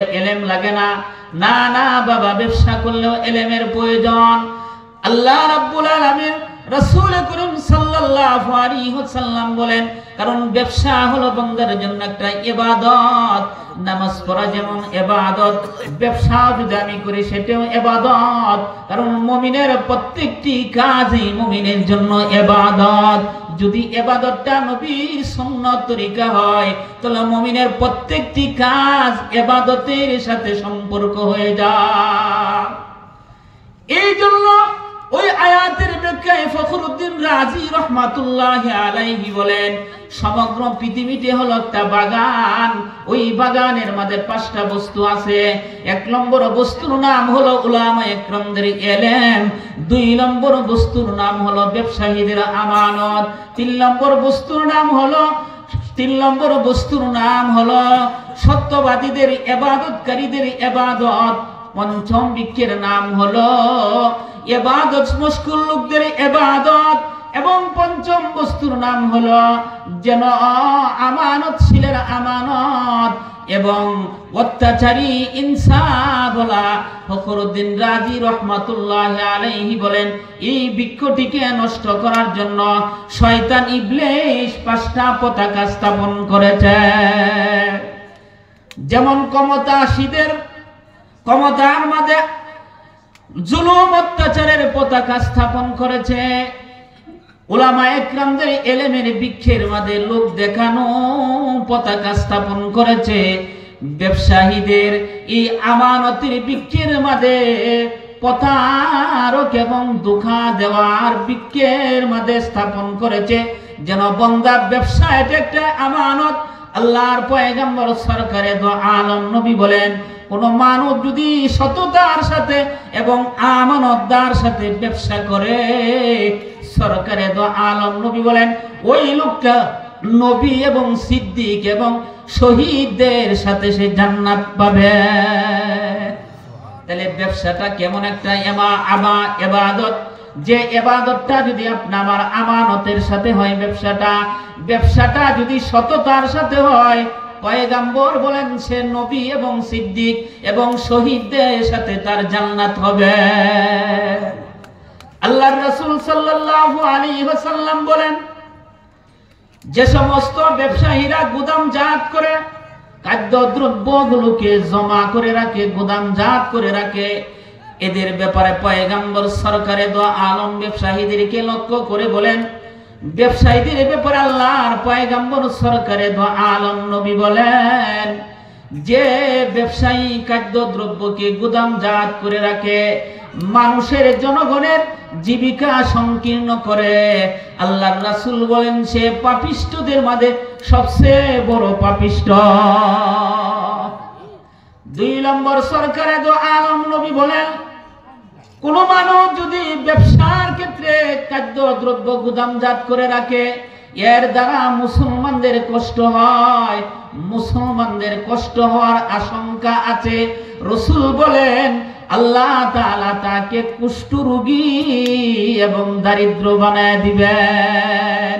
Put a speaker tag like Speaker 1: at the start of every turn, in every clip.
Speaker 1: এলেম লাগে না। না না বাবা, ব্যবসা করলেও এলেমের প্রয়োজন। আল্লাহ রাব্বুল আলামিন রাসূল করিম সাল্লাল্লাহু আলাইহি ওয়াসাল্লাম বলেন, কারণ ব্যবসা হলো বান্দার জন্য একটা ইবাদত। নামাজ পড়া যেমন ইবাদত, ব্যবসা যদি আমি করি সেটাও ইবাদত। কারণ মুমিনের প্রত্যেকটি কাজই মুমিনের জন্য ইবাদত। যদি ইবাদতটা নবীর সুন্নাত তরিকা হয়, তাহলে মুমিনের প্রত্যেকটি কাজ ইবাদতের সাথে সম্পর্ক হয়ে যায়। এই জন্য ওই আয়াতের ব্যাখ্যায় ফখরুদ্দিন রাজি রহমাতুল্লাহি আলাইহি বলেন, সমগ্র পৃথিবীতে হলো একটা বাগান। ওই বাগানের মধ্যে 5টা বস্তু আছে। 1 নম্বর বস্তুর নাম হলো উলামায়ে কেরামদের ইলম, 2 নম্বর বস্তুর নাম হলো ব্যবসায়ীদের আমানত, 3 নম্বর বস্তুর নাম হলো সত্যবাদীদের ইবাদতকারীদের ইবাদত, 5ম বৃক্ষের নাম হলো ইবাদত মুশকুল লোকদের ইবাদত, এবং 5ম বস্তুর নাম হলো যেন আমানতশীলের আমানত এবং অত্যাচারী ইনসাফ বলা। ফখরুদ্দিন রাজি রহমাতুল্লাহি আলাইহি বলেন, এই বৃক্ষটিকে নষ্ট করার জন্য শয়তান ইবলিস 5টা পতাকা স্থাপন করেছে। যেমন ক্ষমতাসীদের ক্ষমতার মাঝে জুলুম অত্যাচারের পতাকা স্থাপন করেছে, উলামায়ে কেরামদের ইলমের বৃক্ষের মাঝে লোক দেখানো পতাকা স্থাপন করেছে, ব্যবসায়ীদের এই আমানতের বৃক্ষের মাঝে প্রতারক এবং ধোঁকা দেওয়ার বৃক্ষের মাঝে স্থাপন করেছে। যেন বান্দা ব্যবসা এটা একটা আমানত। আল্লাহর পয়গম্বর সরকারে দো আলম নবী বলেন, কোন মানুষ যদি সততার সাথে এবং আমানতদার সাথে ব্যবসা করে, সরকারে দো আলম নবী বলেন ওই লোকটা নবী এবং সিদ্দিক এবং শহীদদের সাথে সে জান্নাত পাবে। তাহলে ব্যবসাটা কেমন একটা ইবাদত, যে ইবাদতটা যদি আপনার আমানতের সাথে হয়, ব্যবসাটা যদি সততার সাথে হয়, পয়গম্বর বলেন সে নবী এবং সিদ্দিক এবং শহীদদের সাথে তার জান্নাত হবে। আল্লাহর রাসূল সাল্লাল্লাহু আলাইহি ওয়াসাল্লাম বলেন, যে সমস্ত ব্যবসায়ীরা গুদামজাত করে খাদ্যদ্রব্যগুলোকে জমা করে রাখে, গুদামজাত করে রাখে, এদের ব্যাপারে পয়গম্বর সরকারে দো আলম ব্যবসায়ীদেরকে লক্ষ্য করে বলেন, ব্যবসায়ীদের ব্যাপারে আল্লাহর পয়গম্বর সরকারে দো আলম নবী বলেন, যে ব্যবসায়ী খাদ্যদ্রব্যকে গুদামজাত করে রাখে, মানুষের জনগণের জীবিকা সংকীর্ণ করে, আল্লাহর রাসূল বলেন সে পাপিষ্ঠদের মাঝে সবচেয়ে বড় পাপিষ্ঠ। 2 নম্বর সরকারে দো আলম নবী বলেন, কোন মানুষ যদি ব্যবসার ক্ষেত্রে খাদ্যদ্রব্য গুদামজাত করে রাখে, এর দ্বারা মুসলমানদের কষ্ট হয়, মুসলমানদের কষ্ট হওয়ার আশঙ্কা আছে। রাসূল বলেন আল্লাহ তাআলা তাকে কুষ্ঠরোগী এবং দারিদ্র বানায় দিবেন।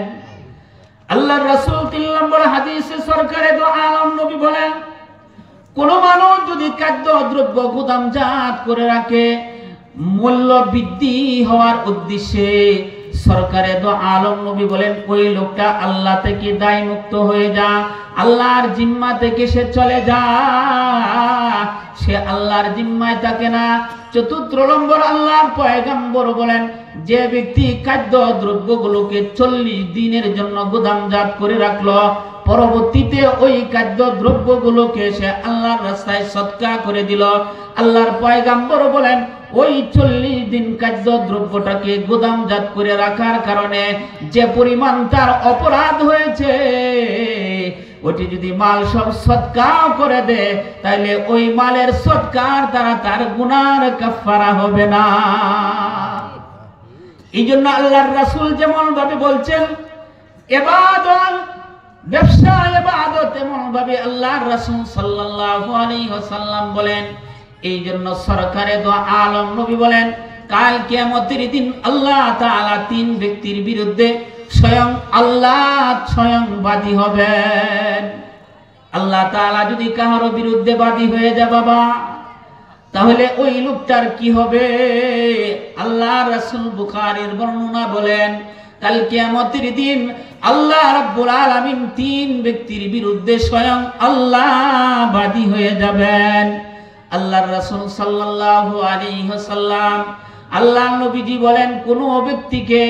Speaker 1: আল্লাহর রাসূল 3 নম্বর হাদিসে সরকারে দো আলম নবী বলেন, কোন মানুষ যদি খাদ্যদ্রব্য গুদামজাত করে রাখে মূল্য বৃদ্ধি হওয়ার উদ্দেশ্যে, সরকারে দো আলম নবী বলেন ওই লোকটা আল্লাহ থেকে দায় মুক্ত হয়ে যা, আল্লাহর জিম্মা থেকে সে চলে যা, সে আল্লাহর জিম্মায় থাকে না। 4 নম্বর আল্লাহর পয়গম্বর বলেন, যে ব্যক্তি খাদ্য দ্রব্যগুলোকে 40 দিনের জন্য গুদামজাত করে রাখলো, পরবর্তীতে ওই খাদ্য দ্রব্যগুলোকে সে আল্লাহর রাস্তায় সদকা করে দিল, আল্লাহর পয়গম্বর বলেন ওই 40 দিন খাদ্য দ্রব্যটাকে গুদামজাত করে রাখার কারণে যে পরিমাণ তার অপরাধ হয়েছে, ওটি যদি মাল সব সদকা করে দেয়, তাহলে ওই মালের সদকার দ্বারা তার গুনার কাফারা হবে না। এই জন্য আল্লাহর রাসূল যেমন ভাবে বলছেন ইবাদত, ব্যবসা ইবাদত, এমন ভাবে আল্লাহর রাসূল সাল্লাল্লাহু আলাইহি ওয়াসাল্লাম বলেন। এই জন্য সরকারে দো আলম নবী বলেন, কাল কিয়ামতের দিন আল্লাহ তাআলা 3 ব্যক্তির বিরুদ্ধে স্বয়ং আল্লাহ স্বয়ং বাদী হবেন। আল্লাহ তাআলা যদি কারো বিরুদ্ধে বাদী হয়ে যায় বাবা, তাহলে ওই লোকটার কি হবে? আল্লাহ রাসূল বুখারীর বর্ণনা বলেন, কাল কিয়ামতের দিন আল্লাহ রাব্বুল আলামিন তিন ব্যক্তির বিরুদ্ধে স্বয়ং আল্লাহ বাদী হয়ে যাবেন। আল্লাহর রাসূল সাল্লাল্লাহু আলাইহি ওয়াসাল্লাম আল্লাহর নবীজি বলেন, কোন ব্যক্তিকে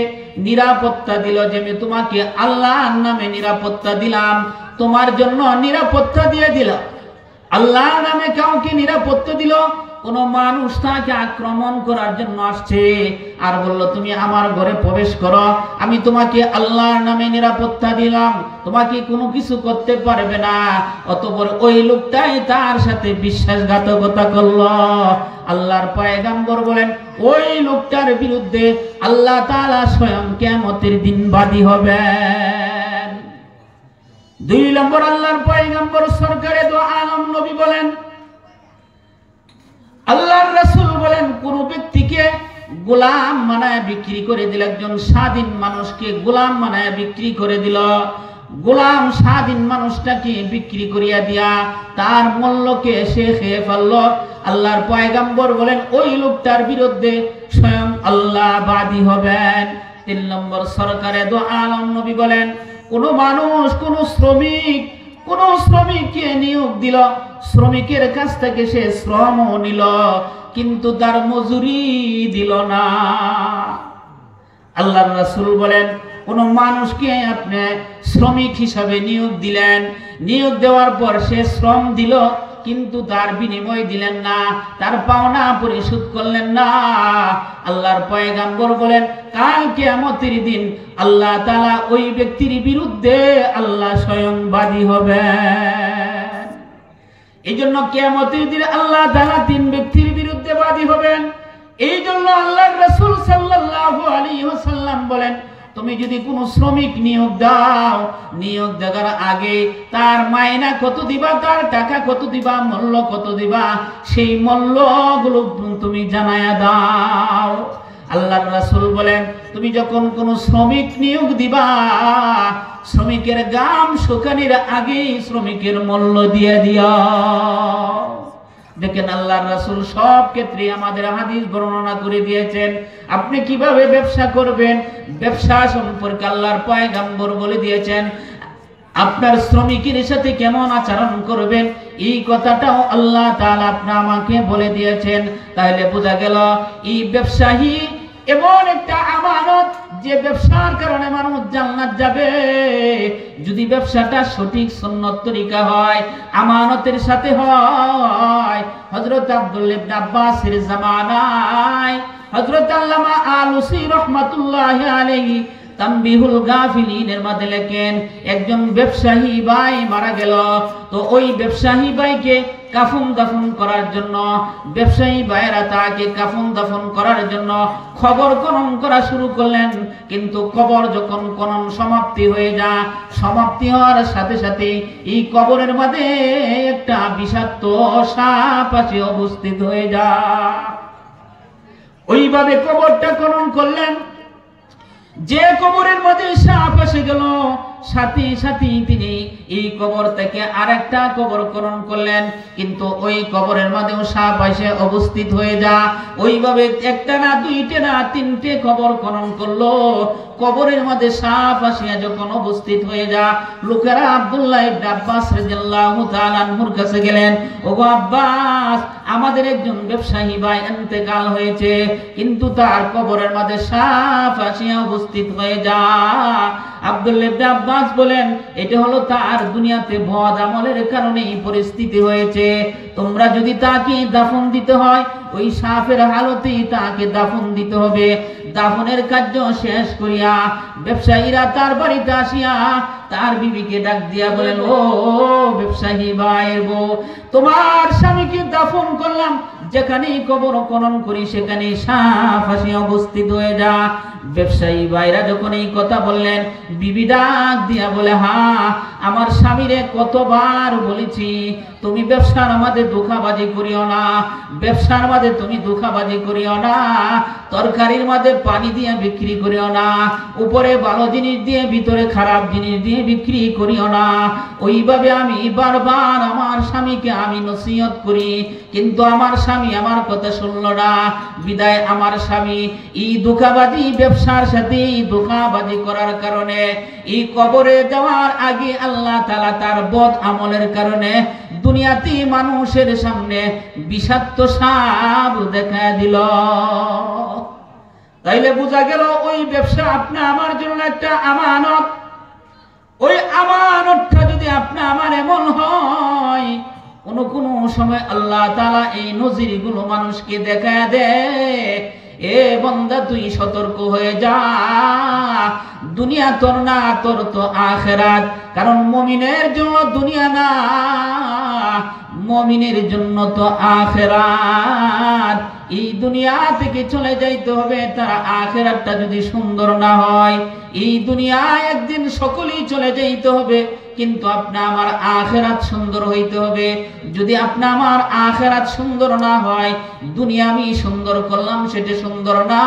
Speaker 1: নিরাপত্তা দিল যে আমি তোমাকে আল্লাহর নামে নিরাপত্তা দিলাম, তোমার জন্য নিরাপত্তা দিয়ে দিলাম। আল্লাহর নামে কাউকে নিরাপত্তা দিল, কোন মানুষ তাকে আক্রমণ করার জন্য আসছে আর বলল তুমি আমার ঘরে প্রবেশ করো, আমি তোমাকে আল্লাহর নামে নিরাপত্তা দিলাম, তোমাকে কোনো কিছু করতে পারবে না, অতঃপর ওই লোকটাই তার সাথে বিশ্বাসঘাতকতা করলো। আল্লাহর পয়গম্বর বলেন, ওই লোকটার বিরুদ্ধে আল্লাহ তাআলা স্বয়ং কিয়ামতের দিন বাদী হবেন। 2 নম্বর, আল্লাহর পয়গম্বর সরকারে দো আলম নবী বলেন, আল্লাহর রাসূল বলেন, কোন ব্যক্তিকে গোলাম বানায় বিক্রি করে দিল, একজন স্বাধীন মানুষকে গোলাম বানায় বিক্রি করে দিল, গোলাম স্বাধীন মানুষটাকে বিক্রি করিয়া দিয়া তার মূল্যকে সে খেয়ে ফেলল, আল্লাহর পয়গম্বর বলেন ওই লোকটার বিরুদ্ধে স্বয়ং আল্লাহ বাদী হবেন। 3 নম্বর, সরকারে দো আলম নবী বলেন, কোন মানুষ কোন শ্রমিককে নিয়োগ দিল, শ্রমিকের কাছ থেকে সে শ্রমও নিল কিন্তু তার মজুরি দিল না। আল্লাহর রাসূল বলেন, কোন মানুষকে আপনি শ্রমিক হিসাবে নিয়োগ দিলেন, নিয়োগ দেওয়ার পর সে শ্রম দিল কিন্তু তার বিনিময় দিলেন না, তার পাওনা পরিশোধ করলেন না, আল্লাহর পয়গম্বর বলেন কাল কিয়ামতের দিন আল্লাহ তাআলা ওই ব্যক্তির বিরুদ্ধে আল্লাহ স্বয়ং বাদী হবেন। এই জন্য কিয়ামতের দিন আল্লাহ তাআলা 3 ব্যক্তির বিরুদ্ধে বাদী হবেন। এই জন্য আল্লাহর রাসূল সাল্লাল্লাহু আলাইহি ওয়াসাল্লাম বলেন, তুমি যদি কোনো শ্রমিক নিয়োগ দাও, নিয়োগ দেওয়ার আগে তার মাইনা কত দিবা, তার টাকা কত দিবা, মূল্য কত দিবা, সেই মূল্যগুলো তুমি জানায়া দাও। আল্লাহর রাসূল বলেন, তুমি যখন কোনো শ্রমিক নিয়োগ দিবা, শ্রমিকের গাম শুকানোর আগে শ্রমিকের মূল্য দিয়ে দিও। দেখেন আল্লাহর রাসূল সব ক্ষেত্রে আমাদের হাদিস বর্ণনা করে দিয়েছেন, আপনি কিভাবে ব্যবসা করবেন, ব্যবসা সম্পর্কে আল্লাহর পয়গম্বর বলে দিয়েছেন, আপনার শ্রমিকের সাথে কেমন আচরণ করবেন এই কথাটাও আল্লাহ তাআলা আমাকে বলে দিয়েছেন। তাহলে বোঝা গেল এই ব্যবসায়ী এমন একটা আমানত যে ব্যবসার কারণে মানুষ জান্নাত যাবে, যদি ব্যবসাটা সঠিক সুন্নত তরিকা হয়, আমানতের সাথে হয়। হযরত আব্দুল্লাহ ইবনে আব্বাসের জামানায় হযরত আল্লামা আলুসি রাহমাতুল্লাহি আলাইহি তানবিহুল গাফিলিনের মধ্যে লেখেন, একজন ব্যবসায়ী ভাই মারা গেল, তো ওই ব্যবসায়ী ভাইকে কাফন দাফন করার জন্য ব্যবসায়ী ভাইরা তাকে কাফন দাফন করার জন্য খবর খনন করা শুরু করলেন, কিন্তু কবর যখন খনন সমাপ্তি হয়ে যায়, সমাপ্তি হওয়ার সাথে সাথে এই কবরের মধ্যে একটা বিষাক্ত সাপ আসে উপস্থিত হয়ে যায়। ওইভাবে কবরটা খনন করলেন, যে কবরের মধ্যে সাপ এসে গেল, সাথে সাথে তিনি এই কবর থেকে আরেকটা কবর খনন করলেন, কিন্তু ওই কবরের মধ্যেও সাপ এসে উপস্থিত হয়ে যা। ওইভাবে একটা না, দুইটা না, 3টে কবর খনন করলো, কবরের মধ্যে সাপ আসিয়া যখন উপস্থিত হয়ে যা, লোকেরা আব্দুল্লাহ ইবনে আব্বাস রাদিয়াল্লাহু তাআলা আনহুর কাছে গেলেন, ওগো আব্বাস, আমাদের একজন ব্যবসায়ী ভাই ইন্তেকাল হয়েছে, কিন্তু তার কবরের মধ্যে সাপ আসিয়া উপস্থিত হয়ে যা। আব্দুল্লাহ ইবনে আব্বাস বলেন, এটা হলো তার দুনিয়াতে বদ আমলের কারণে এই পরিস্থিতি হয়েছে, তোমরা যদি তাকে দাফন দিতে হয় ওই সাপের হালতেই তাকে দাফন দিতে হবে। দাফনের কার্য শেষ করিয়া ব্যবসায়ীরা তার বাড়িতে আসিয়া তার বিবিকে ডাক দিয়া বলেন, ও ব্যবসায়ী ভাইয়ের বউ, তোমার স্বামীকে দাফন করলাম, যেখানেই কবর খনন করি সেখানে সাপ আসিয়া উপস্থিত হয়ে যা। ব্যবসায়ী ভাইরা যখন এই কথা বললেন, বিবি ডাক দিয়া বলে, হ্যাঁ, আমার স্বামীরে কতবার বলেছি তুমি ব্যবসার মাঝে ধোঁকাবাজি করিও না, ব্যবসার মাঝে তুমি ধোঁকাবাজি করিও না, তরকারির মাঝে পানি দিয়ে বিক্রি করিও না, উপরে ভালো জিনিস দিয়ে ভিতরে খারাপ জিনিস দিয়ে বিক্রি করিও না। ওইভাবে আমি বারবার আমার স্বামীকে আমি নসিহত করি, কিন্তু আমার স্বামী আমার কথা শুনলো না। বিদায় আমার স্বামী এই ধোঁকাবাজি ব্যবসার সাথে ধোঁকাবাজি করার কারণে এই কবরে যাওয়ার আগে আল্লাহ তাআলা তার বদ আমলের কারণে দুনিয়াতে মানুষের সামনে বিষাক্ত সাপ দেখা দিল। তাইলে বোঝা গেল ওই ব্যবসা আপনি আমার জন্য একটা আমানত। ওই আমানতটা যদি আপনি আমার এমন হয়, কোন সময় আল্লাহ তাআলা এই নজিরগুলো মানুষকে দেখা দেয়, এ বান্দা তুই সতর্ক হয়ে যা, দুনিয়া তোর না, তোর তো আখিরাত। কারণ মুমিনের জন্য দুনিয়া না, মুমিনের জন্য তো আখিরাত। এই দুনিয়া থেকে চলে যাইতে হবে, তার আখিরাতটা যদি সুন্দর না হয়, এই দুনিয়া একদিন সকলেই চলে যাইতে হবে, কিন্তু আপনি আমার আখিরাত সুন্দর হইতে হবে। যদি আপনি আমার আখিরাত সুন্দর না হয়, দুনিয়া আমি সুন্দর করলাম সেটা সুন্দর না।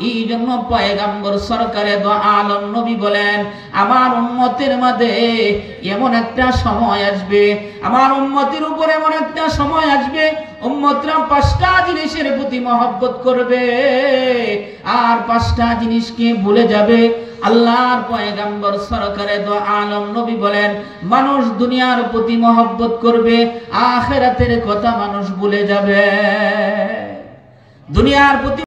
Speaker 1: এই জন্য পয়গম্বর সরকারে দো আলম নবী বলেন, আমার উম্মতের মাঝে এমন একটা সময় আসবে, আমার উম্মতের উপর এমন একটা সময় আসবে, উম্মতরা 5টা জিনিসের প্রতি মহব্বত করবে আর 5টা জিনিসকে ভুলে যাবে। আল্লাহর পয়গম্বর সরকারে দো আলম নবী বলেন, মানুষ দুনিয়ার প্রতি মহব্বত করবে, আখিরাতের কথা মানুষ ভুলে যাবে। দুনিয়ার প্রতি